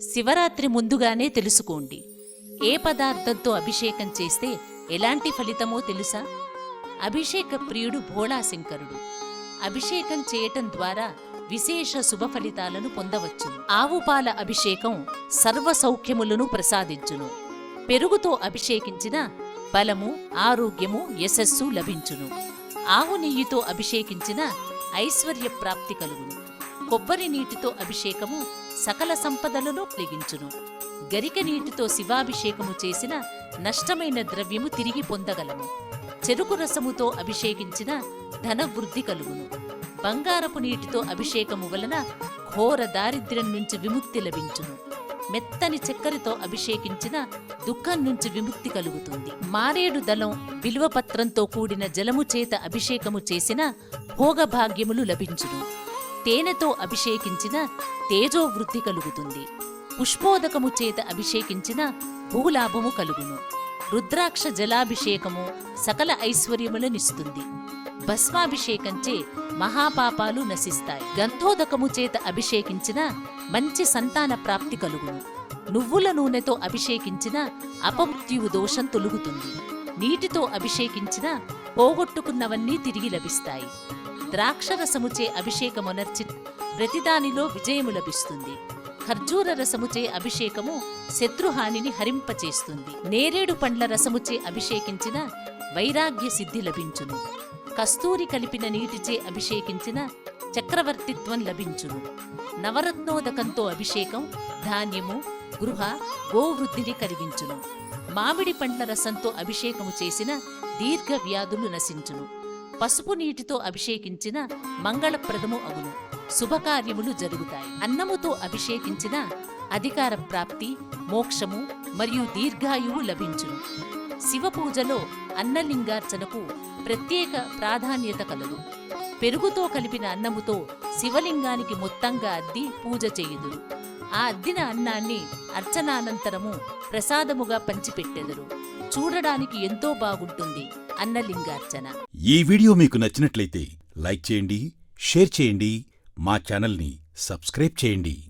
శివరాత్రి ముందుగానే తెలుసుకోండి. ఏ పదార్థంతో అభిషేకం చేస్తే ఎలాంటి ఫలితమో తెలుసా? అభిషేక ప్రియుడు భోళాశంకరుడు. అభిషేకం చేయటం ద్వారా విశేష శుభ ఫలితాలను పొందవచ్చును. ఆవుపాల అభిషేకం సర్వ సౌఖ్యములను ప్రసాదించును. పెరుగుతో అభిషేకించిన బలము, ఆరోగ్యము, యశస్సు లభించును. ఆవు నెయ్యితో అభిషేకించిన ఐశ్వర్య ప్రాప్తి కలుగును. కొబ్బరి నీటితో అభిషేకము సకల సంపదలను కలిగించును. గరిక నీటితో శివాభిషేకము చేసిన నష్టమైన ద్రవ్యము తిరిగి పొందగలము. చెరుకు రసముతో అభిషేకించిన ధనవృద్ధి కలుగును. బంగారపు నీటితో అభిషేకము వలన ఘోర దారిద్ర్యం నుంచి విముక్తి లభించును. మెత్తని చక్కెరతో అభిషేకించిన దుఃఖం నుంచి విముక్తి కలుగుతుంది. మారేడు దళం, బిల్వపత్రంతో కూడిన జలము చేత అభిషేకము చేసిన భోగభాగ్యములు లభించును. తేనెతో అభిషేకించిన తేజోవృద్ధి కలుగుతుంది. పుష్పోదకము చేత అభిషేకించిన భూలాభము కలుగును. రుద్రాక్ష జలాభిషేకము సకల ఐశ్వర్యములనిస్తుంది. భస్మాభిషేకంచే మహాపాపాలు నశిస్తాయి. గంధోదకము చేత అభిషేకించిన మంచి సంతాన ప్రాప్తి కలుగును. నువ్వుల నూనెతో అభిషేకించిన అపమృత్యువు దోషం తొలుగుతుంది. నీటితో అభిషేకించిన పోగొట్టుకున్నవన్నీ తిరిగి లభిస్తాయి. ద్రాక్షరసముచే అభిషేకమునర్చి ప్రతిదానిలో విజయము లభిస్తుంది. ఖర్జూర రసముచే అభిషేకము శత్రుహానిని హరింపచేస్తుంది. నేరేడు పండ్ల రసముచే అభిషేకించిన వైరాగ్య సిద్ధి లభించును. కస్తూరి కలిపిన నీటిచే అభిషేకించిన చక్రవర్తిత్వం లభించును. నవరత్నోదకంతో అభిషేకం ధాన్యము, గృహ, గోవృద్ధిని కలిగించును. మామిడి పండ్ల రసంతో అభిషేకము చేసిన దీర్ఘ వ్యాధులు నశించును. పసుపు నీటితో అభిషేకించిన మంగళప్రదము అగును. శుభకార్యములు జరుగుతాయి. అన్నముతో అభిషేకించిన అధికార ప్రాప్తి, మోక్షము మరియు దీర్ఘాయువు లభించును. శివపూజలో అన్నలింగార్చనకు ప్రత్యేక ప్రాధాన్యత కలదు. పెరుగుతో కలిపిన అన్నముతో శివలింగానికి మొత్తంగా అద్ది పూజ చేయుదురు. ఆ అద్దిన అన్నాన్ని అర్చనానంతరము ప్రసాదముగా పంచిపెట్టెదరు. చూడడానికి ఎంతో బాగుంటుంది అన్నలింగార్చన. ఈ వీడియో మీకు నచ్చినట్లయితే లైక్ చేయండి, షేర్ చేయండి, మా ఛానల్ని సబ్స్క్రైబ్ చేయండి.